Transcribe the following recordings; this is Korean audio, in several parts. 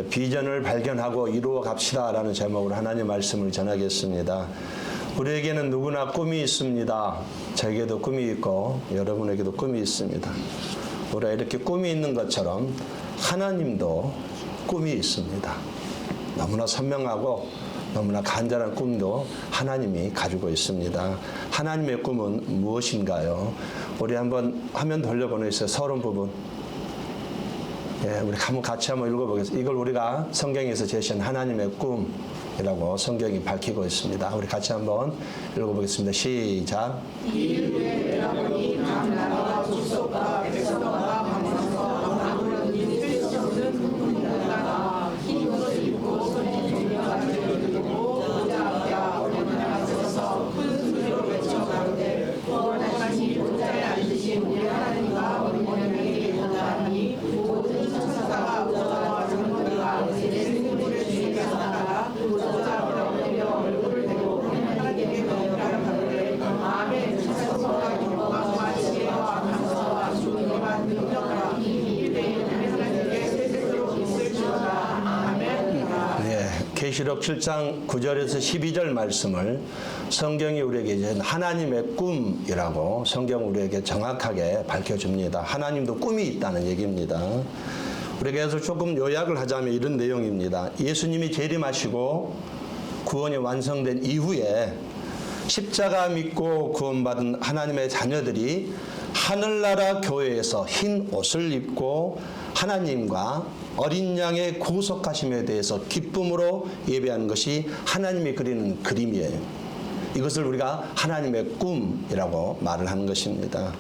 비전을 발견하고 이루어 갑시다 라는 제목으로 하나님 말씀을 전하겠습니다. 우리에게는 누구나 꿈이 있습니다. 저에게도 꿈이 있고 여러분에게도 꿈이 있습니다. 우리가 이렇게 꿈이 있는 것처럼 하나님도 꿈이 있습니다. 너무나 선명하고 너무나 간절한 꿈도 하나님이 가지고 있습니다. 하나님의 꿈은 무엇인가요? 우리 한번 화면 돌려보내주세요. 서론 부분. 예, 우리 같이 한번 읽어보겠습니다. 이걸 우리가 성경에서 제시한 하나님의 꿈이라고 성경이 밝히고 있습니다. 우리 같이 한번 읽어보겠습니다. 시작. 계시록 7장 9절에서 12절 말씀을 성경이 우리에게 이제 하나님의 꿈이라고 성경 우리에게 정확하게 밝혀줍니다. 하나님도 꿈이 있다는 얘기입니다. 우리가 그래서 조금 요약을 하자면 이런 내용입니다. 예수님이 재림하시고 구원이 완성된 이후에 십자가 믿고 구원받은 하나님의 자녀들이 하늘나라 교회에서 흰 옷을 입고 하나님과 어린 양의 구속하심에 대해서 기쁨으로 예배하는 것이 하나님이 그리는 그림이에요. 이것을 우리가 하나님의 꿈이라고 말을 하는 것입니다.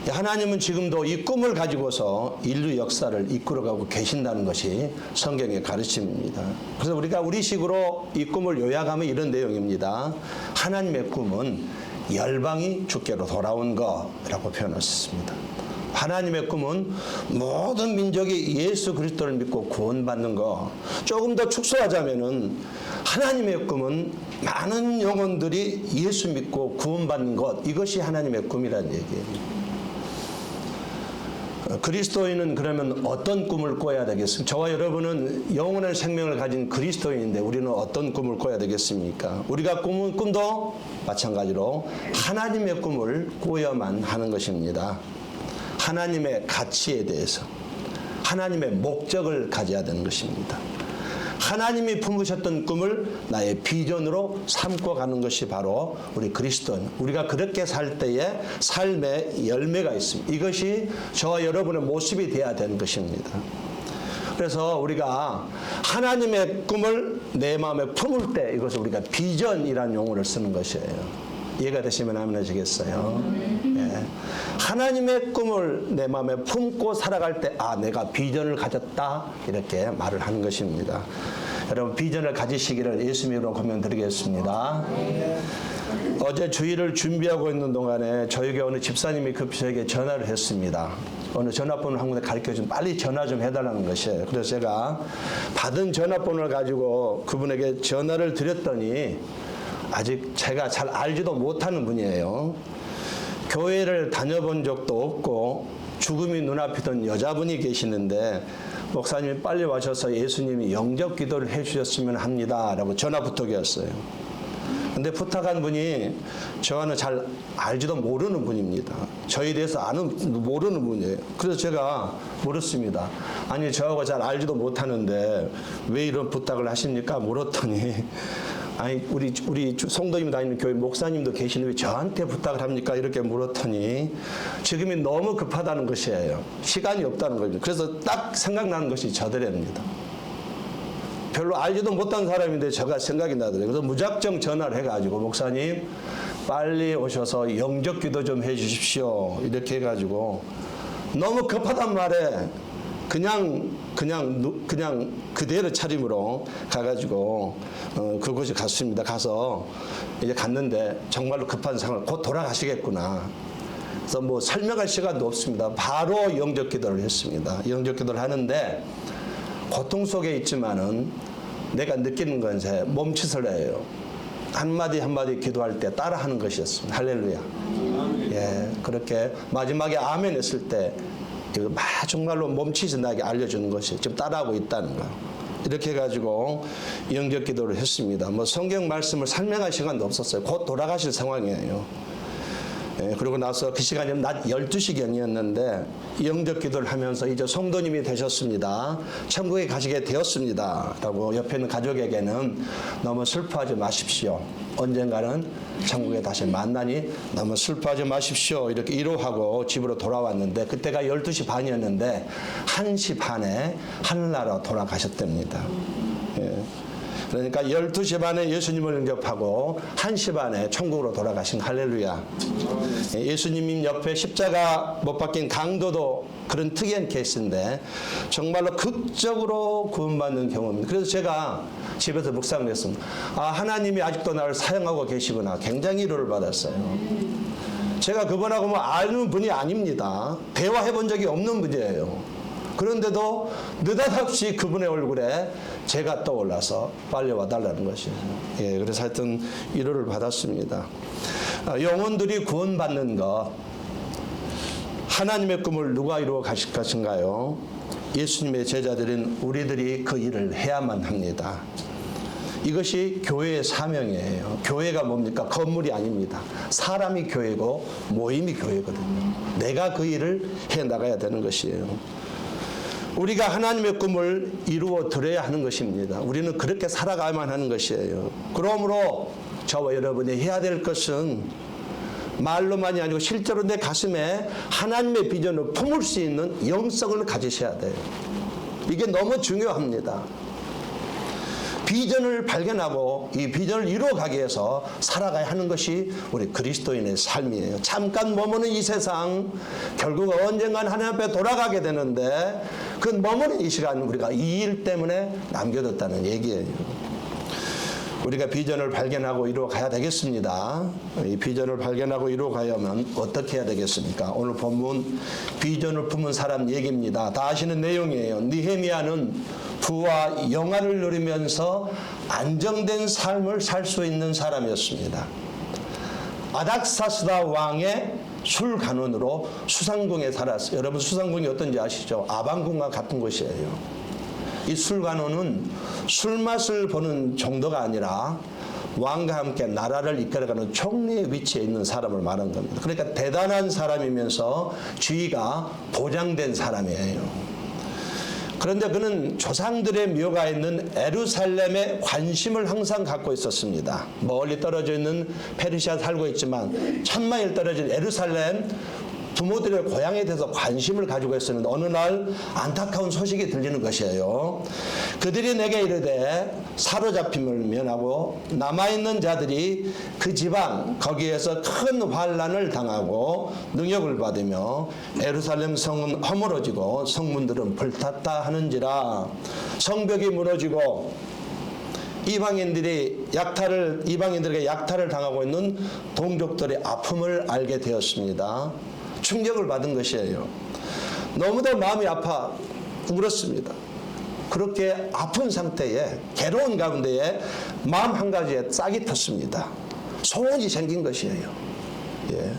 하나님은 지금도 이 꿈을 가지고서 인류 역사를 이끌어가고 계신다는 것이 성경의 가르침입니다. 그래서 우리가 우리식으로 이 꿈을 요약하면 이런 내용입니다. 하나님의 꿈은 열방이 주께로 돌아온 것이라고 표현했습니다. 하나님의 꿈은 모든 민족이 예수 그리스도를 믿고 구원받는 것. 조금 더 축소하자면은 하나님의 꿈은 많은 영혼들이 예수 믿고 구원받는 것. 이것이 하나님의 꿈이라는 얘기예요. 그리스도인은 그러면 어떤 꿈을 꿔야 되겠습니까? 저와 여러분은 영원한 생명을 가진 그리스도인인데 우리는 어떤 꿈을 꿔야 되겠습니까? 우리가 꾸는 꿈도 마찬가지로 하나님의 꿈을 꿔야만 하는 것입니다. 하나님의 가치에 대해서 하나님의 목적을 가져야 되는 것입니다. 하나님이 품으셨던 꿈을 나의 비전으로 삼고 가는 것이 바로 우리 그리스도인. 우리가 그렇게 살 때에 삶의 열매가 있습니다. 이것이 저와 여러분의 모습이 되어야 되는 것입니다. 그래서 우리가 하나님의 꿈을 내 마음에 품을 때 이것을 우리가 비전이라는 용어를 쓰는 것이에요. 이해가 되시면 아멘 하시겠어요? 예. 하나님의 꿈을 내 마음에 품고 살아갈 때 내가 비전을 가졌다 이렇게 말을 하는 것입니다. 여러분 비전을 가지시기를 예수님으로 권면드리겠습니다. 어제 주일을 준비하고 있는 동안에 저에게 어느 집사님이 급히 저에게 전화를 했습니다. 어느 전화번호 한 군데 가르쳐주면 빨리 전화 좀 해달라는 것이에요. 그래서 제가 받은 전화번호를 가지고 그분에게 전화를 드렸더니 아직 제가 잘 알지도 못하는 분이에요. 교회를 다녀본 적도 없고 죽음이 눈앞이던 여자분이 계시는데 목사님이 빨리 와셔서 예수님이 영접 기도를 해주셨으면 합니다 라고 전화 부탁이 왔어요. 근데 부탁한 분이 저와는 잘 알지도 모르는 분입니다. 저에 대해서 모르는 분이에요. 그래서 제가 물었습니다. 아니 저하고 잘 알지도 못하는데 왜 이런 부탁을 하십니까? 물었더니 아니 우리 성도님 다니는 교회 목사님도 계시는데 왜 저한테 부탁을 합니까? 이렇게 물었더니 지금이 너무 급하다는 것이에요. 시간이 없다는 거죠. 그래서 딱 생각나는 것이 저더랍니다. 별로 알지도 못한 사람인데 제가 생각이 나더라고요. 그래서 무작정 전화를 해가지고 목사님 빨리 오셔서 영접 기도 좀 해주십시오. 이렇게 해가지고 너무 급하단 말에 그냥 그대로 차림으로 가가지고 그곳에 갔습니다. 가서 이제 갔는데 정말로 급한 상황, 곧 돌아가시겠구나. 그래서 뭐 설명할 시간도 없습니다. 바로 영접 기도를 했습니다. 영접 기도를 하는데 고통 속에 있지만은 내가 느끼는 것에 몸짓을 해요. 한마디 한마디 기도할 때 따라하는 것이었습니다. 할렐루야. 예, 그렇게 마지막에 아멘 했을 때 이거 정말로 몸짓이 나게 알려주는 것이 지금 따라하고 있다는 거. 이렇게 해가지고 영접 기도를 했습니다. 뭐 성경 말씀을 설명할 시간도 없었어요. 곧 돌아가실 상황이에요. 예, 그러고 나서 그 시간이 낮 12시경이었는데 영접 기도를 하면서 이제 성도님이 되셨습니다. 천국에 가시게 되었습니다. 라고 옆에 있는 가족에게는 너무 슬퍼하지 마십시오. 언젠가는 천국에 다시 만나니 너무 슬퍼하지 마십시오. 이렇게 위로하고 집으로 돌아왔는데 그때가 12시 반이었는데 1시 반에 하늘나라로 돌아가셨답니다. 예. 그러니까 12시 반에 예수님을 영접하고 1시 반에 천국으로 돌아가신 할렐루야. 예수님 옆에 십자가 못 박힌 강도도 그런 특이한 케이스인데 정말로 극적으로 구원받는 경험입니다. 그래서 제가 집에서 묵상을 했습니다. 아, 하나님이 아직도 나를 사용하고 계시구나. 굉장히 위로를 받았어요. 제가 그분하고 뭐 아는 분이 아닙니다. 대화해 본 적이 없는 분이에요. 그런데도 느닷없이 그분의 얼굴에 제가 떠올라서 빨리 와달라는 것이에요. 예, 그래서 하여튼 위로를 받았습니다. 영혼들이 구원받는 것, 하나님의 꿈을 누가 이루어 가실 것인가요? 예수님의 제자들인 우리들이 그 일을 해야만 합니다. 이것이 교회의 사명이에요. 교회가 뭡니까? 건물이 아닙니다. 사람이 교회고 모임이 교회거든요. 내가 그 일을 해나가야 되는 것이에요. 우리가 하나님의 꿈을 이루어 드려야 하는 것입니다. 우리는 그렇게 살아가야만 하는 것이에요. 그러므로 저와 여러분이 해야 될 것은 말로만이 아니고 실제로 내 가슴에 하나님의 비전을 품을 수 있는 영성을 가지셔야 돼요. 이게 너무 중요합니다. 비전을 발견하고 이 비전을 이루어가기 위해서 살아가야 하는 것이 우리 그리스도인의 삶이에요. 잠깐 머무는 이 세상 결국 언젠간 하나님 앞에 돌아가게 되는데 그 머무는 이 시간 우리가 이 일 때문에 남겨뒀다는 얘기예요. 우리가 비전을 발견하고 이루어가야 되겠습니다. 이 비전을 발견하고 이루어가려면 어떻게 해야 되겠습니까? 오늘 본문 비전을 품은 사람 얘기입니다. 다 아시는 내용이에요. 느헤미야는 부와 영화를 누리면서 안정된 삶을 살 수 있는 사람이었습니다. 아닥사스다 왕의 술 간원으로 수상궁에 살았어요. 여러분 수상궁이 어떤지 아시죠? 아방궁과 같은 곳이에요. 이 술관원은 술맛을 보는 정도가 아니라 왕과 함께 나라를 이끌어가는 총리의 위치에 있는 사람을 말하는 겁니다. 그러니까 대단한 사람이면서 지위가 보장된 사람이에요. 그런데 그는 조상들의 묘가 있는 예루살렘에 관심을 항상 갖고 있었습니다. 멀리 떨어져 있는 페르시아 살고 있지만 1000마일 떨어진 예루살렘 부모들의 고향에 대해서 관심을 가지고 있었는데 어느 날 안타까운 소식이 들리는 것이에요. 그들이 내게 이르되 사로잡힘을 면하고 남아있는 자들이 그 지방 거기에서 큰 환난을 당하고 능욕을 받으며 예루살렘 성은 허물어지고 성문들은 불탔다 하는지라. 성벽이 무너지고 이방인들에게 약탈을 당하고 있는 동족들의 아픔을 알게 되었습니다. 충격을 받은 것이에요. 너무도 마음이 아파 울었습니다. 그렇게 아픈 상태에 괴로운 가운데에 마음 한 가지에 싹이 텄습니다. 소원이 생긴 것이에요. 예.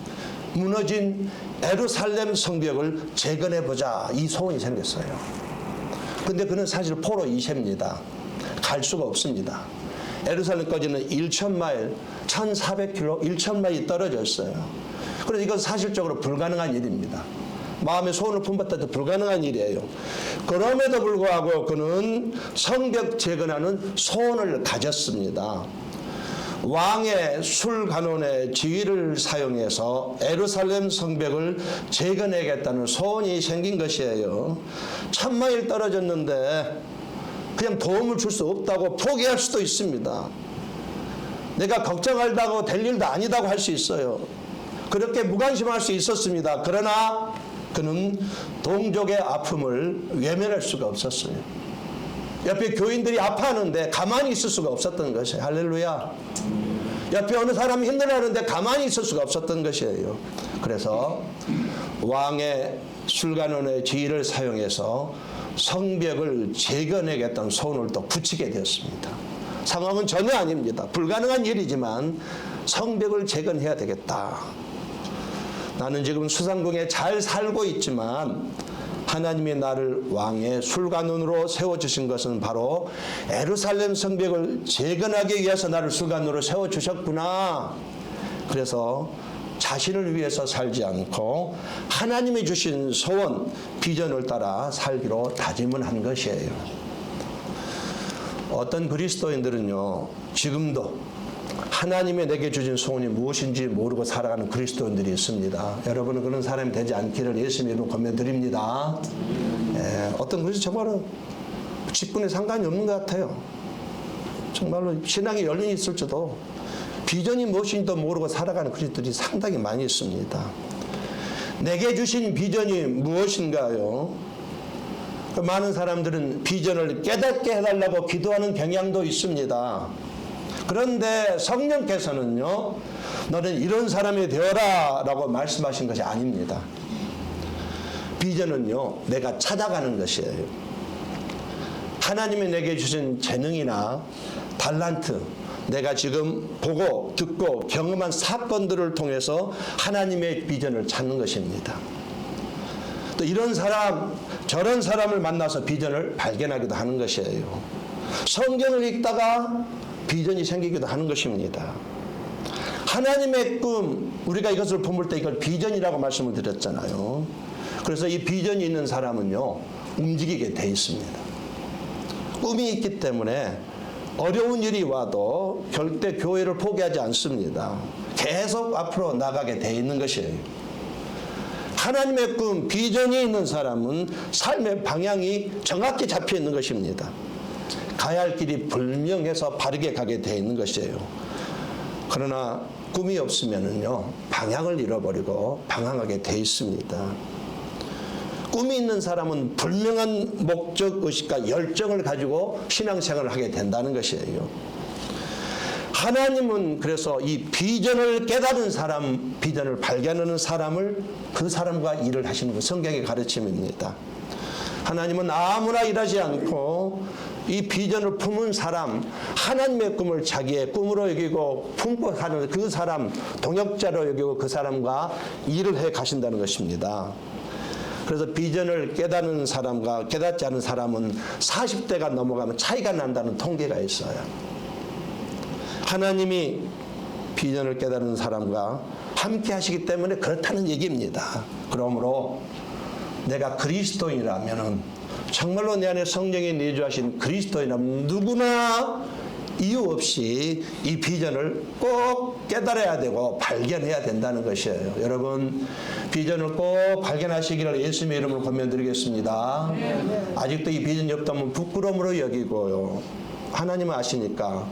무너진 예루살렘 성벽을 재건해보자 이 소원이 생겼어요. 근데 그는 사실 포로 2세입니다. 갈 수가 없습니다. 예루살렘까지는 1000마일, 1400km, 1000마일이 떨어져 있어요. 그래서 이건 사실적으로 불가능한 일입니다. 마음의 소원을 품었다도 불가능한 일이에요. 그럼에도 불구하고 그는 성벽 재건하는 소원을 가졌습니다. 왕의 술간원의 지위를 사용해서 예루살렘 성벽을 재건해야겠다는 소원이 생긴 것이에요. 1000마일 떨어졌는데 그냥 도움을 줄 수 없다고 포기할 수도 있습니다. 내가 걱정한다고 될 일도 아니다고 할 수 있어요. 그렇게 무관심할 수 있었습니다. 그러나 그는 동족의 아픔을 외면할 수가 없었어요. 옆에 교인들이 아파하는데 가만히 있을 수가 없었던 것이에요. 할렐루야. 옆에 어느 사람이 힘들어하는데 가만히 있을 수가 없었던 것이에요. 그래서 왕의 술간원의 지위를 사용해서 성벽을 재건하겠다는 소원을 또 붙이게 되었습니다. 상황은 전혀 아닙니다. 불가능한 일이지만 성벽을 재건해야 되겠다. 나는 지금 수상궁에 잘 살고 있지만 하나님이 나를 왕의 술관원으로 세워주신 것은 바로 예루살렘 성벽을 재건하기 위해서 나를 술관원으로 세워주셨구나. 그래서 자신을 위해서 살지 않고 하나님이 주신 소원, 비전을 따라 살기로 다짐을 한 것이에요. 어떤 그리스도인들은요, 지금도 하나님이 내게 주신 소원이 무엇인지 모르고 살아가는 그리스도인들이 있습니다. 여러분은 그런 사람이 되지 않기를 예수님 이름으로 권면드립니다. 어떤 그리스도 정말로 직분에 상관이 없는 것 같아요. 정말로 신앙에 연륜이 있을지도 비전이 무엇인지도 모르고 살아가는 그리스도들이 상당히 많이 있습니다. 내게 주신 비전이 무엇인가요? 많은 사람들은 비전을 깨닫게 해달라고 기도하는 경향도 있습니다. 그런데 성령께서는요, 너는 이런 사람이 되어라 라고 말씀하신 것이 아닙니다. 비전은요, 내가 찾아가는 것이에요. 하나님이 내게 주신 재능이나 달란트, 내가 지금 보고 듣고 경험한 사건들을 통해서 하나님의 비전을 찾는 것입니다. 또 이런 사람 저런 사람을 만나서 비전을 발견하기도 하는 것이에요. 성경을 읽다가 비전이 생기기도 하는 것입니다. 하나님의 꿈, 우리가 이것을 품을 때 이걸 비전이라고 말씀을 드렸잖아요. 그래서 이 비전이 있는 사람은요, 움직이게 돼 있습니다. 꿈이 있기 때문에 어려운 일이 와도 절대 교회를 포기하지 않습니다. 계속 앞으로 나가게 돼 있는 것이에요. 하나님의 꿈, 비전이 있는 사람은 삶의 방향이 정확히 잡혀 있는 것입니다. 가야 할 길이 분명해서 바르게 가게 돼 있는 것이에요. 그러나 꿈이 없으면은요, 방향을 잃어버리고 방황하게 돼 있습니다. 꿈이 있는 사람은 분명한 목적 의식과 열정을 가지고 신앙생활을 하게 된다는 것이에요. 하나님은 그래서 이 비전을 깨달은 사람, 비전을 발견하는 사람을 그 사람과 일을 하시는 것, 성경의 가르침입니다. 하나님은 아무나 일하지 않고 이 비전을 품은 사람, 하나님의 꿈을 자기의 꿈으로 여기고 품고 사는 그 사람, 동역자로 여기고 그 사람과 일을 해 가신다는 것입니다. 그래서 비전을 깨닫는 사람과 깨닫지 않은 사람은 40대가 넘어가면 차이가 난다는 통계가 있어요. 하나님이 비전을 깨닫는 사람과 함께 하시기 때문에 그렇다는 얘기입니다. 그러므로 내가 그리스도인이라면, 정말로 내 안에 성령이 내주하신 그리스도인이라면 누구나 이유 없이 이 비전을 꼭 깨달아야 되고 발견해야 된다는 것이에요. 여러분, 비전을 꼭 발견하시기를 예수님의 이름으로 권면드리겠습니다. 아직도 이 비전이 없다면 부끄러움으로 여기고요, 하나님은 아시니까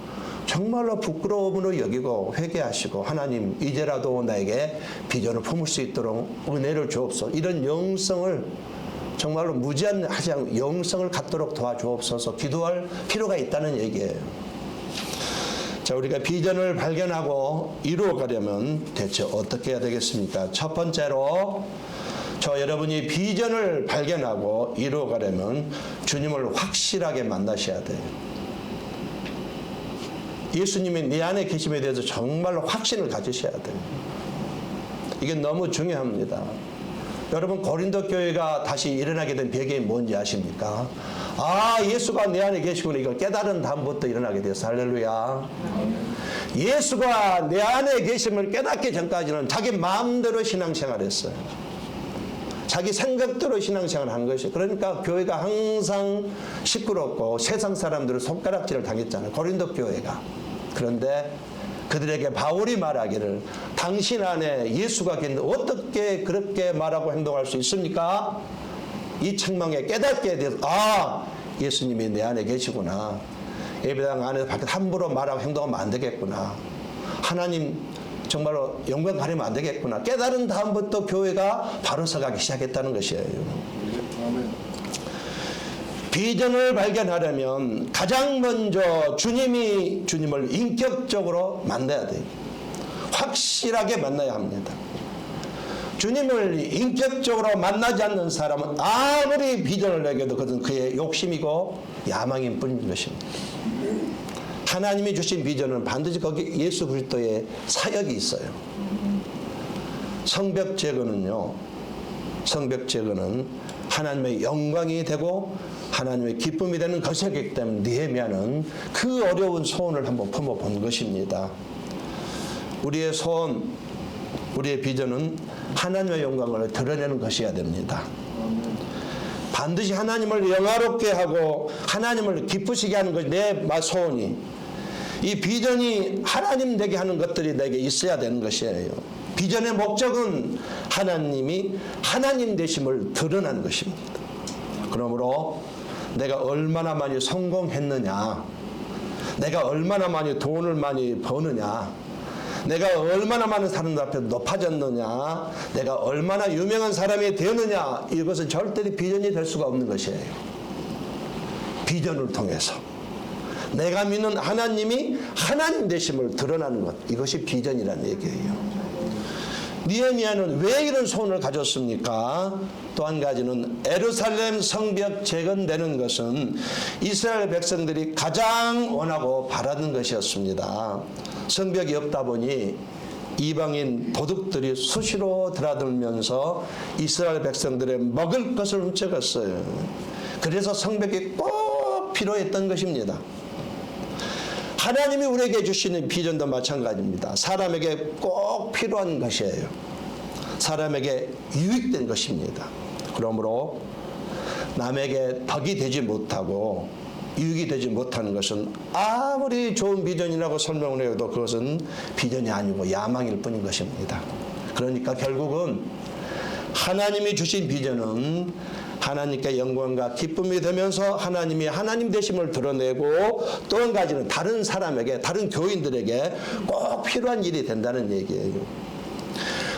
정말로 부끄러움으로 여기고 회개하시고, 하나님 이제라도 나에게 비전을 품을 수 있도록 은혜를 주옵소서, 이런 영성을 정말로 무제한하지 않고 영성을 갖도록 도와주옵소서 기도할 필요가 있다는 얘기예요. 자, 우리가 비전을 발견하고 이루어가려면 대체 어떻게 해야 되겠습니까? 첫 번째로, 여러분이 비전을 발견하고 이루어가려면 주님을 확실하게 만나셔야 돼요. 예수님이 내 안에 계심에 대해서 정말로 확신을 가지셔야 돼요. 이게 너무 중요합니다. 여러분, 고린도 교회가 다시 일어나게 된 배경이 뭔지 아십니까? 예수가 내 안에 계시구나, 이걸 깨달은 다음부터 일어나게 됐어. 할렐루야. 예수가 내 안에 계심을 깨닫기 전까지는 자기 마음대로 신앙생활을 했어요. 자기 생각대로 신앙생활을 한 것이에요. 그러니까 교회가 항상 시끄럽고 세상 사람들은 손가락질을 당했잖아요, 고린도 교회가. 그런데 그들에게 바울이 말하기를, 당신 안에 예수가 계신데 어떻게 그렇게 말하고 행동할 수 있습니까? 이 책망에 깨닫게 돼서, 예수님이 내 안에 계시구나, 예배당 안에서 밖에 함부로 말하고 행동하면 안 되겠구나, 하나님 정말로 영광 가리면 안 되겠구나, 깨달은 다음부터 교회가 바로 서가기 시작했다는 것이에요. 비전을 발견하려면 가장 먼저 주님을 인격적으로 만나야 돼요. 확실하게 만나야 합니다. 주님을 인격적으로 만나지 않는 사람은 아무리 비전을 내게도 그것은 그의 욕심이고 야망인 뿐인 것입니다. 하나님이 주신 비전은 반드시 거기 예수 그리스도의 사역이 있어요. 성벽 제거는요, 성벽 제거는 하나님의 영광이 되고 하나님의 기쁨이 되는 것이기 때문에 느헤미야는 그 어려운 소원을 한번 품어본 것입니다. 우리의 소원, 우리의 비전은 하나님의 영광을 드러내는 것이어야 됩니다. 반드시 하나님을 영화롭게 하고 하나님을 기쁘시게 하는 것이 내 소원이, 이 비전이 하나님 되게 하는 것들이 내게 있어야 되는 것이에요. 비전의 목적은 하나님이 하나님 되심을 드러내는 것입니다. 그러므로 내가 얼마나 많이 성공했느냐, 내가 얼마나 많이 돈을 많이 버느냐, 내가 얼마나 많은 사람들 앞에 높아졌느냐, 내가 얼마나 유명한 사람이 되느냐, 이것은 절대로 비전이 될 수가 없는 것이에요. 비전을 통해서 내가 믿는 하나님이 하나님 되심을 드러나는 것, 이것이 비전이라는 얘기예요. 느헤미야는 왜 이런 소원을 가졌습니까? 또 한 가지는 예루살렘 성벽 재건되는 것은 이스라엘 백성들이 가장 원하고 바라는 것이었습니다. 성벽이 없다 보니 이방인 도둑들이 수시로 드나들면서 이스라엘 백성들의 먹을 것을 훔쳐갔어요. 그래서 성벽이 꼭 필요했던 것입니다. 하나님이 우리에게 주시는 비전도 마찬가지입니다. 사람에게 꼭 필요한 것이에요. 사람에게 유익된 것입니다. 그러므로 남에게 덕이 되지 못하고 유익이 되지 못하는 것은 아무리 좋은 비전이라고 설명을 해도 그것은 비전이 아니고 야망일 뿐인 것입니다. 그러니까 결국은 하나님이 주신 비전은 하나님께 영광과 기쁨이 되면서 하나님이 하나님 되심을 드러내고, 또 한 가지는 다른 사람에게, 다른 교인들에게 꼭 필요한 일이 된다는 얘기예요.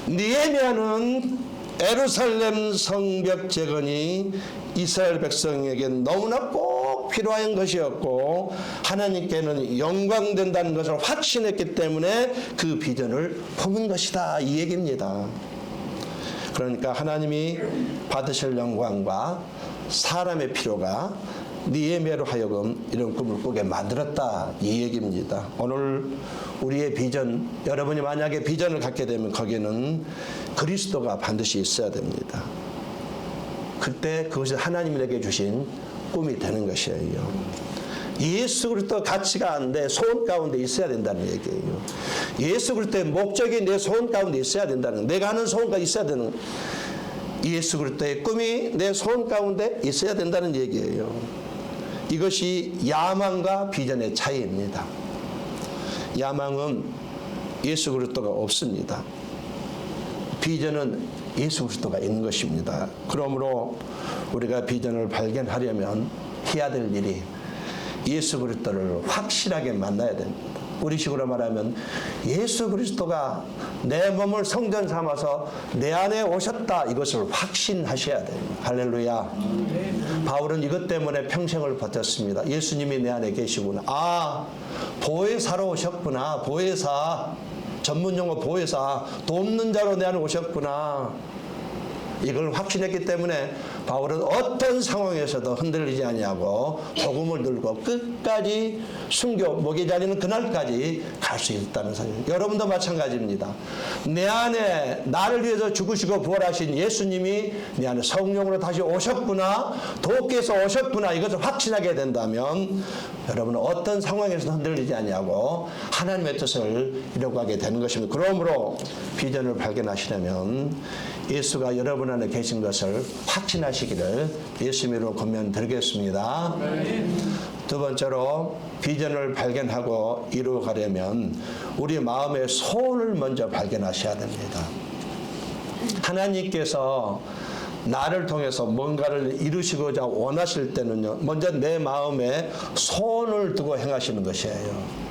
느헤미야는 예루살렘 성벽 재건이 이스라엘 백성에게 너무나 꼭 필요한 것이었고 하나님께는 영광된다는 것을 확신했기 때문에 그 비전을 품은 것이다, 이 얘기입니다. 그러니까 하나님이 받으실 영광과 사람의 필요가 느헤미야로 하여금 이런 꿈을 꾸게 만들었다, 이 얘기입니다. 오늘 우리의 비전, 여러분이 만약에 비전을 갖게 되면 거기는 그리스도가 반드시 있어야 됩니다. 그때 그것이 하나님에게 주신 꿈이 되는 것이에요. 예수 그리스도 가치가 내 소원 가운데 있어야 된다는 얘기예요. 예수 그리스도의 목적이 내 소원 가운데 있어야 된다는, 내가 하는 소원가 있어야 되는, 예수 그리스도의 꿈이 내 소원 가운데 있어야 된다는 얘기예요. 이것이 야망과 비전의 차이입니다. 야망은 예수 그리스도가 없습니다. 비전은 예수 그리스도가 있는 것입니다. 그러므로 우리가 비전을 발견하려면 해야 될 일이 예수 그리스도를 확실하게 만나야 됩니다. 우리식으로 말하면 예수 그리스도가 내 몸을 성전 삼아서 내 안에 오셨다, 이것을 확신하셔야 돼요. 할렐루야. 바울은 이것 때문에 평생을 버텼습니다. 예수님이 내 안에 계시구나. 아, 보혜사로 오셨구나. 보혜사, 전문용어 보혜사, 돕는 자로 내 안에 오셨구나. 이걸 확신했기 때문에 바울은 어떤 상황에서도 흔들리지 아니하고 복음을 들고 끝까지 순교, 목에 잘리는 그날까지 갈 수 있다는 사실. 여러분도 마찬가지입니다. 내 안에 나를 위해서 죽으시고 부활하신 예수님이 내 안에 성령으로 다시 오셨구나, 도께서 오셨구나, 이것을 확신하게 된다면 여러분은 어떤 상황에서도 흔들리지 아니하고 하나님의 뜻을 이루어가게 되는 것입니다. 그러므로 비전을 발견하시려면 예수가 여러분 안에 계신 것을 확신하시기를 예수님으로 권면드리겠습니다. 두 번째로 비전을 발견하고 이루어가려면 우리 마음의 소원을 먼저 발견하셔야 됩니다. 하나님께서 나를 통해서 뭔가를 이루시고자 원하실 때는요, 먼저 내 마음에 소원을 두고 행하시는 것이에요.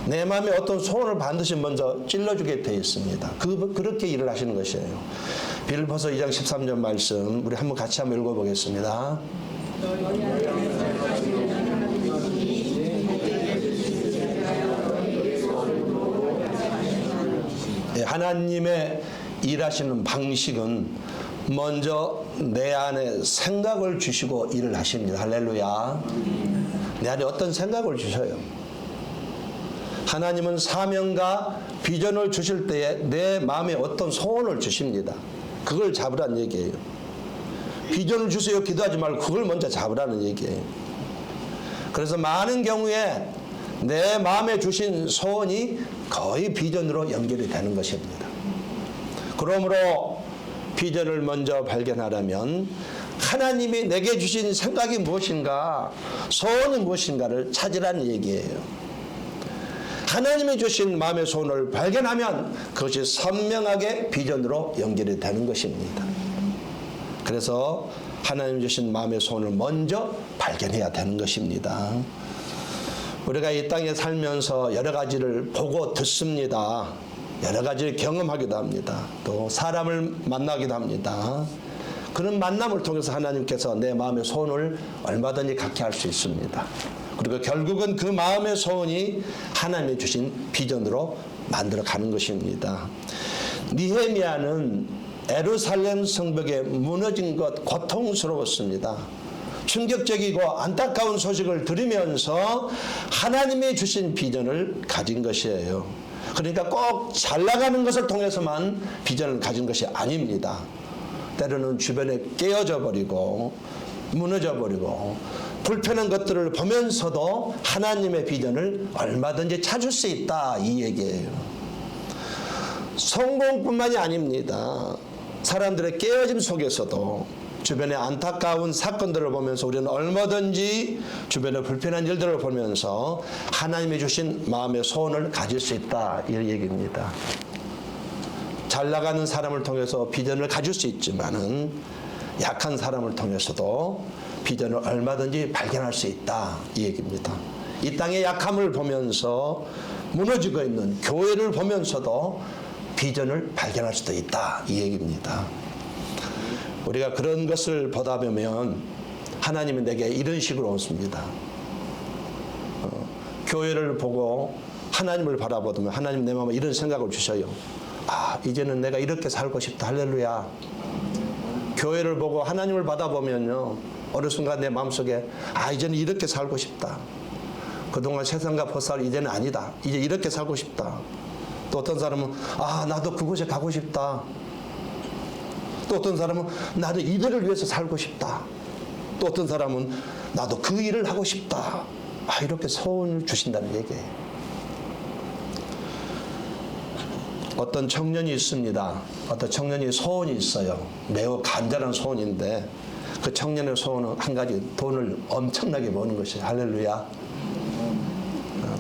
내 마음에 어떤 소원을 반드시 먼저 찔러주게 되어 있습니다. 그렇게 일을 하시는 것이에요. 빌립보서 2장 13절 말씀 우리 한번 같이 한번 읽어보겠습니다. 하나님의 일하시는 방식은 먼저 내 안에 생각을 주시고 일을 하십니다. 할렐루야. 내 안에 어떤 생각을 주셔요. 하나님은 사명과 비전을 주실 때에 내 마음에 어떤 소원을 주십니다. 그걸 잡으라는 얘기예요. 비전을 주세요 기도하지 말고 그걸 먼저 잡으라는 얘기예요. 그래서 많은 경우에 내 마음에 주신 소원이 거의 비전으로 연결이 되는 것입니다. 그러므로 비전을 먼저 발견하려면 하나님이 내게 주신 생각이 무엇인가, 소원이 무엇인가를 찾으라는 얘기예요. 하나님이 주신 마음의 소원을 발견하면 그것이 선명하게 비전으로 연결이 되는 것입니다. 그래서 하나님 주신 마음의 소원을 먼저 발견해야 되는 것입니다. 우리가 이 땅에 살면서 여러 가지를 보고 듣습니다. 여러 가지를 경험하기도 합니다. 또 사람을 만나기도 합니다. 그런 만남을 통해서 하나님께서 내 마음의 소원을 얼마든지 갖게 할 수 있습니다. 그리고 결국은 그 마음의 소원이 하나님이 주신 비전으로 만들어가는 것입니다. 느헤미야는 예루살렘 성벽에 무너진 것 고통스러웠습니다. 충격적이고 안타까운 소식을 들으면서 하나님이 주신 비전을 가진 것이에요. 그러니까 꼭 잘 나가는 것을 통해서만 비전을 가진 것이 아닙니다. 때로는 주변에 깨어져 버리고 무너져 버리고 불편한 것들을 보면서도 하나님의 비전을 얼마든지 찾을 수 있다, 이 얘기예요. 성공뿐만이 아닙니다. 사람들의 깨어짐 속에서도 주변의 안타까운 사건들을 보면서 우리는 얼마든지 주변의 불편한 일들을 보면서 하나님이 주신 마음의 소원을 가질 수 있다, 이 얘기입니다. 잘 나가는 사람을 통해서 비전을 가질 수 있지만은 약한 사람을 통해서도 비전을 얼마든지 발견할 수 있다, 이 얘기입니다. 이 땅의 약함을 보면서 무너지고 있는 교회를 보면서도 비전을 발견할 수도 있다, 이 얘기입니다. 우리가 그런 것을 보다 보면 하나님이 내게 이런 식으로 오십니다. 교회를 보고 하나님을 바라보면 하나님 내 마음에 이런 생각을 주셔요. 아, 이제는 내가 이렇게 살고 싶다. 할렐루야. 교회를 보고 하나님을 받아보면요, 어느 순간 내 마음속에 아, 이제는 이렇게 살고 싶다. 그동안 세상과 벗어날 이제는 아니다. 이제 이렇게 살고 싶다. 또 어떤 사람은 아, 나도 그곳에 가고 싶다. 또 어떤 사람은 나도 이들을 위해서 살고 싶다. 또 어떤 사람은 나도 그 일을 하고 싶다. 아, 이렇게 소원을 주신다는 얘기예요. 어떤 청년이 있습니다. 어떤 청년이 소원이 있어요. 매우 간절한 소원인데 그 청년의 소원은 한 가지, 돈을 엄청나게 버는 것이에요. 할렐루야.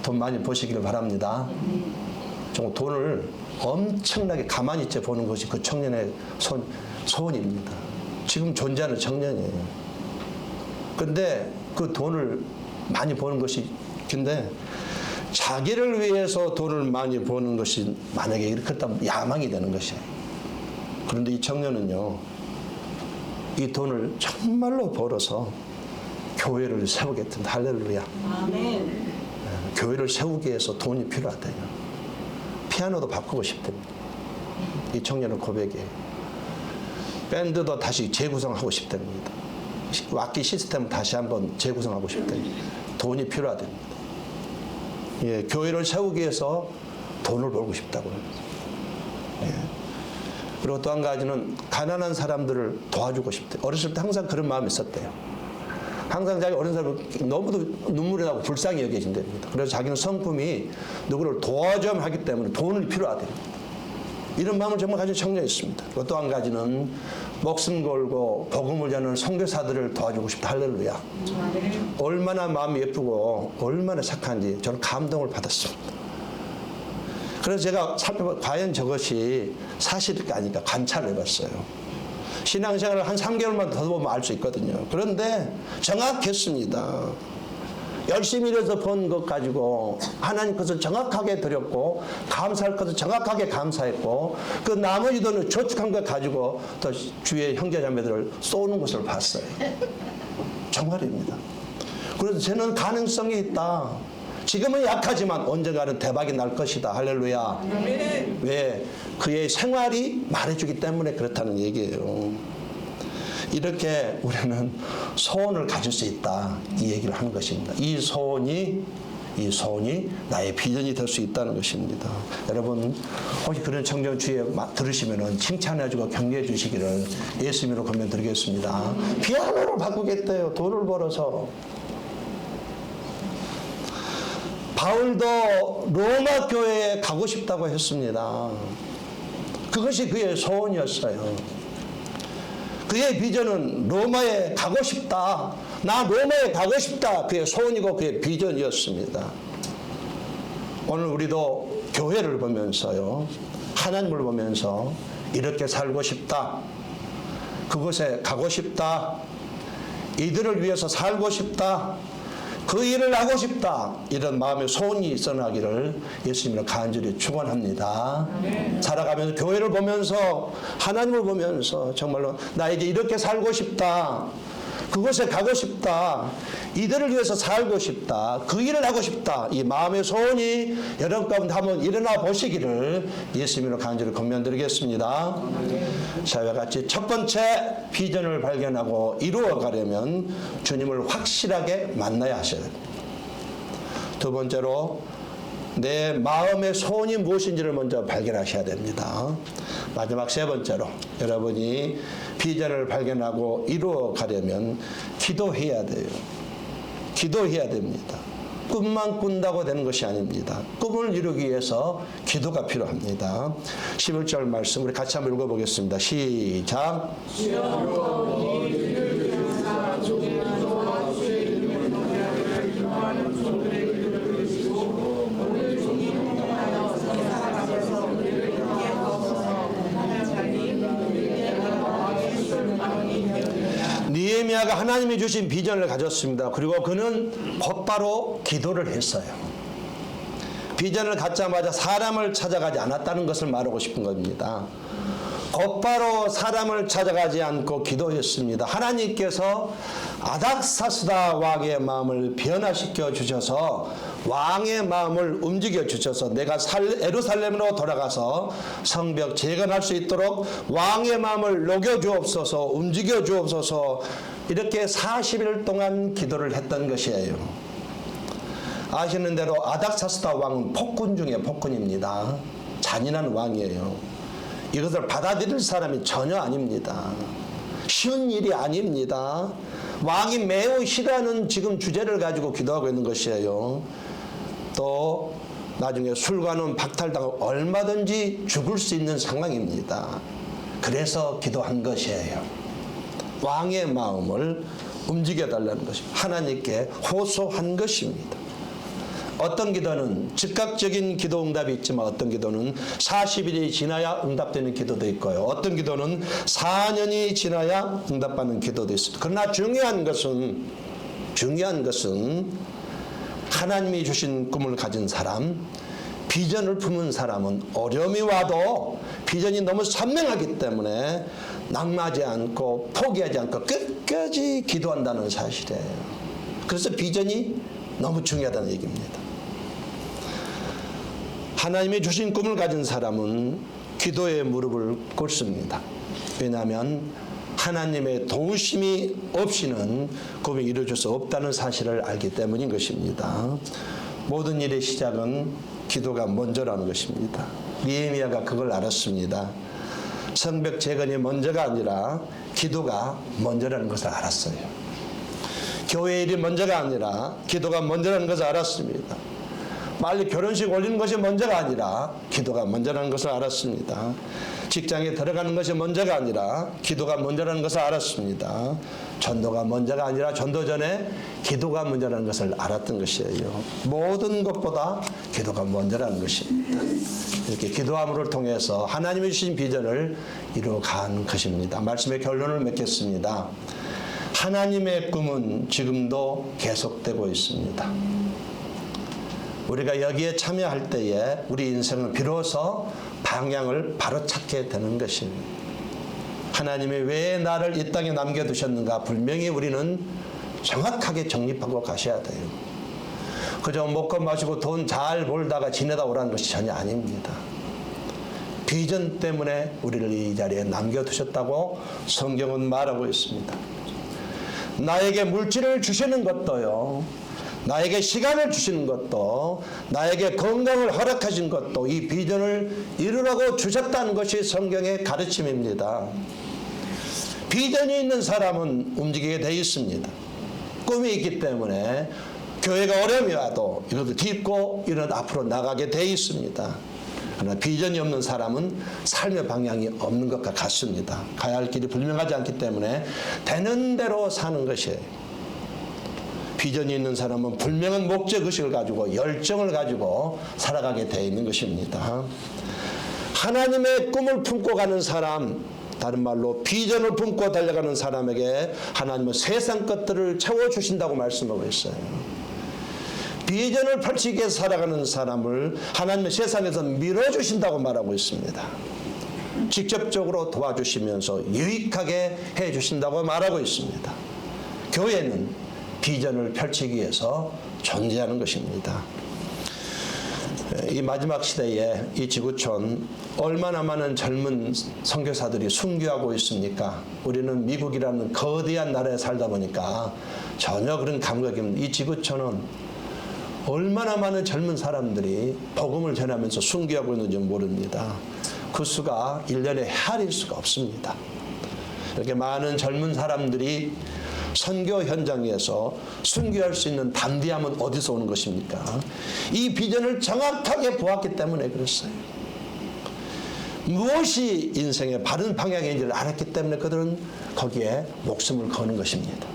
돈 많이 버시기를 바랍니다. 정말 돈을 엄청나게 가만히 있게 버는 것이 그 청년의 소원입니다. 지금 존재하는 청년이에요. 근데 그 돈을 많이 버는 것이, 근데 자기를 위해서 돈을 많이 버는 것이 만약에 그렇다면 야망이 되는 것이에요. 그런데 이 청년은요, 이 돈을 정말로 벌어서 교회를 세우겠다. 할렐루야. 아멘. 교회를 세우기 위해서 돈이 필요하대요. 피아노도 바꾸고 싶답니다. 이 청년의 고백이에요. 밴드도 다시 재구성하고 싶답니다. 악기 시스템 다시 한번 재구성하고 싶답니다. 돈이 필요하답니다. 예, 교회를 세우기 위해서 돈을 벌고 싶다고요. 예. 그리고 또 한 가지는 가난한 사람들을 도와주고 싶대요. 어렸을 때 항상 그런 마음이 있었대요. 항상 자기 어린 사람을 너무도 눈물이 나고 불쌍히 여겨진답니다. 그래서 자기는 성품이 누구를 도와줘야 하기 때문에 돈이 필요하답니다. 이런 마음을 정말 가진 청년이 있습니다. 그리고 또 한 가지는 목숨 걸고 복음을 전하는 선교사들을 도와주고 싶다. 할렐루야. 얼마나 마음이 예쁘고 얼마나 착한지 저는 감동을 받았습니다. 그래서 제가 살펴봐 과연 저것이 사실일까 아닐까 관찰을 해봤어요. 신앙생활을 한 3개월만 더 보면 알 수 있거든요. 그런데 정확했습니다. 열심히 일해서 번 것 가지고 하나님 것을 정확하게 드렸고 감사할 것을 정확하게 감사했고 그 나머지 돈을 저축한 것 가지고 또 주위의 형제자매들을 쏘는 것을 봤어요. 정말입니다. 그래서 저는 가능성이 있다. 지금은 약하지만 언젠가는 대박이 날 것이다. 할렐루야. 왜? 그의 생활이 말해주기 때문에 그렇다는 얘기예요. 이렇게 우리는 소원을 가질 수 있다, 이 얘기를 하는 것입니다. 이 소원이 이 소원이 나의 비전이 될 수 있다는 것입니다. 여러분 혹시 그런 청정 주에 들으시면 칭찬해주고 격려해 주시기를 예수님으로 권면드리겠습니다. 피아노를 바꾸겠대요. 돈을 벌어서. 바울도 로마 교회에 가고 싶다고 했습니다. 그것이 그의 소원이었어요. 그의 비전은 로마에 가고 싶다. 나 로마에 가고 싶다. 그의 소원이고 그의 비전이었습니다. 오늘 우리도 교회를 보면서요, 하나님을 보면서 이렇게 살고 싶다. 그곳에 가고 싶다. 이들을 위해서 살고 싶다. 그 일을 하고 싶다. 이런 마음의 소원이 있어나기를 예수님으로 간절히 축원합니다. 살아가면서 교회를 보면서 하나님을 보면서 정말로 나 이제 이렇게 살고 싶다. 그곳에 가고 싶다. 이들을 위해서 살고 싶다. 그 일을 하고 싶다. 이 마음의 소원이 여러분 가운데 한번 일어나 보시기를 예수님으로 간절히 권면드리겠습니다. 자, 이와 같이 첫 번째 비전을 발견하고 이루어가려면 주님을 확실하게 만나야 하셔야 됩니다. 두 번째로 내 마음의 소원이 무엇인지를 먼저 발견하셔야 됩니다. 마지막 세 번째로 여러분이 비전을 발견하고 이루어 가려면 기도해야 돼요. 기도해야 됩니다. 꿈만 꾼다고 되는 것이 아닙니다. 꿈을 이루기 위해서 기도가 필요합니다. 11절 말씀 우리 같이 한번 읽어보겠습니다. 시작. 느헤미야가 하나님이 주신 비전을 가졌습니다. 그리고 그는 곧바로 기도를 했어요. 비전을 갖자마자 사람을 찾아가지 않았다는 것을 말하고 싶은 겁니다. 곧바로 사람을 찾아가지 않고 기도했습니다. 하나님께서 아닥사스다 왕의 마음을 변화시켜 주셔서 왕의 마음을 움직여 주셔서 내가 예루살렘으로 돌아가서 성벽 재건할 수 있도록 왕의 마음을 녹여 주옵소서, 움직여 주옵소서, 이렇게 40일 동안 기도를 했던 것이에요. 아시는 대로 아닥사스다 왕은 폭군 중에 폭군입니다. 잔인한 왕이에요. 이것을 받아들일 사람이 전혀 아닙니다. 쉬운 일이 아닙니다. 왕이 매우 싫어하는 지금 주제를 가지고 기도하고 있는 것이에요. 또 나중에 술관은 박탈당하고 얼마든지 죽을 수 있는 상황입니다. 그래서 기도한 것이에요. 왕의 마음을 움직여달라는 것입니다. 하나님께 호소한 것입니다. 어떤 기도는 즉각적인 기도 응답이 있지만 어떤 기도는 40일이 지나야 응답되는 기도도 있고요. 어떤 기도는 4년이 지나야 응답받는 기도도 있습니다. 그러나 중요한 것은 하나님이 주신 꿈을 가진 사람, 비전을 품은 사람은 어려움이 와도 비전이 너무 선명하기 때문에 낙마하지 않고 포기하지 않고 끝까지 기도한다는 사실이에요. 그래서 비전이 너무 중요하다는 얘기입니다. 하나님이 주신 꿈을 가진 사람은 기도의 무릎을 꿇습니다. 왜냐하면 하나님의 도우심이 없이는 꿈이 이루어질 수 없다는 사실을 알기 때문인 것입니다. 모든 일의 시작은 기도가 먼저라는 것입니다. 느헤미야가 그걸 알았습니다. 성벽 재건이 먼저가 아니라 기도가 먼저라는 것을 알았어요. 교회 일이 먼저가 아니라 기도가 먼저라는 것을 알았습니다. 빨리 결혼식 올리는 것이 먼저가 아니라 기도가 먼저라는 것을 알았습니다. 직장에 들어가는 것이 먼저가 아니라 기도가 먼저라는 것을 알았습니다. 전도가 먼저가 아니라 전도 전에 기도가 먼저라는 것을 알았던 것이에요. 모든 것보다 기도가 먼저라는 것입니다. 이렇게 기도함을 통해서 하나님이 주신 비전을 이루어간 것입니다. 말씀의 결론을 맺겠습니다. 하나님의 꿈은 지금도 계속되고 있습니다. 우리가 여기에 참여할 때에 우리 인생은 비로소 방향을 바로 찾게 되는 것입니다. 하나님이 왜 나를 이 땅에 남겨두셨는가 분명히 우리는 정확하게 정립하고 가셔야 돼요. 그저 먹고 마시고 돈 잘 벌다가 지내다 오라는 것이 전혀 아닙니다. 비전 때문에 우리를 이 자리에 남겨두셨다고 성경은 말하고 있습니다. 나에게 물질을 주시는 것도요, 나에게 시간을 주시는 것도, 나에게 건강을 허락하신 것도 이 비전을 이루라고 주셨다는 것이 성경의 가르침입니다. 비전이 있는 사람은 움직이게 되어 있습니다. 꿈이 있기 때문에 교회가 어려움이 와도 이것을 딛고 이런 앞으로 나가게 되어 있습니다. 그러나 비전이 없는 사람은 삶의 방향이 없는 것과 같습니다. 가야 할 길이 분명하지 않기 때문에 되는 대로 사는 것이에요. 비전이 있는 사람은 분명한 목적의식을 가지고 열정을 가지고 살아가게 되어 있는 것입니다. 하나님의 꿈을 품고 가는 사람, 다른 말로 비전을 품고 달려가는 사람에게 하나님은 세상 것들을 채워주신다고 말씀하고 있어요. 비전을 펼치기 위해서 살아가는 사람을 하나님의 세상에서 밀어주신다고 말하고 있습니다. 직접적으로 도와주시면서 유익하게 해주신다고 말하고 있습니다. 교회는 비전을 펼치기 위해서 존재하는 것입니다. 이 마지막 시대에 이 지구촌 얼마나 많은 젊은 선교사들이 순교하고 있습니까? 우리는 미국이라는 거대한 나라에 살다 보니까 전혀 그런 감각이 없는 이 지구촌은 얼마나 많은 젊은 사람들이 복음을 전하면서 순교하고 있는지 모릅니다. 그 수가 1년에 헤아릴 수가 없습니다. 이렇게 많은 젊은 사람들이 선교 현장에서 순교할 수 있는 담대함은 어디서 오는 것입니까? 이 비전을 정확하게 보았기 때문에 그랬어요. 무엇이 인생의 바른 방향인지를 알았기 때문에 그들은 거기에 목숨을 거는 것입니다.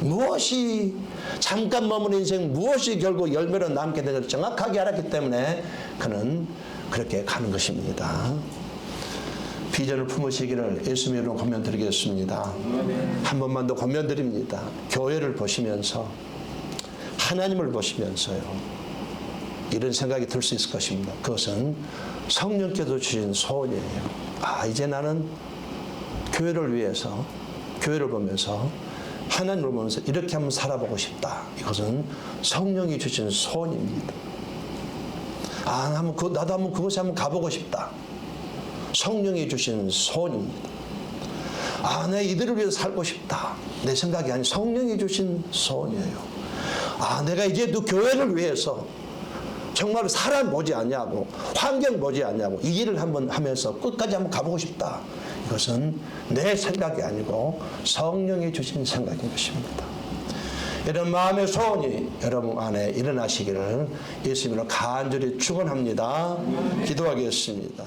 무엇이 잠깐 머무는 인생, 무엇이 결국 열매로 남게 되는지를 정확하게 알았기 때문에 그는 그렇게 가는 것입니다. 비전을 품으시기를 예수님 이름으로 권면드리겠습니다. 한 번만 더 권면드립니다. 교회를 보시면서, 하나님을 보시면서요, 이런 생각이 들 수 있을 것입니다. 그것은 성령께서 주신 소원이에요. 이제 나는 교회를 위해서, 교회를 보면서, 하나님을 보면서 이렇게 한번 살아보고 싶다. 이것은 성령이 주신 소원입니다. 나도 한번 그곳에 한번 가보고 싶다. 성령이 주신 소원입니다. 내가 이들을 위해서 살고 싶다. 내 생각이 아니라 성령이 주신 소원이에요. 내가 이제도 교회를 위해서 정말 사람 보지 않냐고, 환경 보지 않냐고, 이 일을 한번 하면서 끝까지 한번 가보고 싶다. 이것은 내 생각이 아니고 성령이 주신 생각인 것입니다. 이런 마음의 소원이 여러분 안에 일어나시기를 예수님으로 간절히 축원합니다. 기도하겠습니다.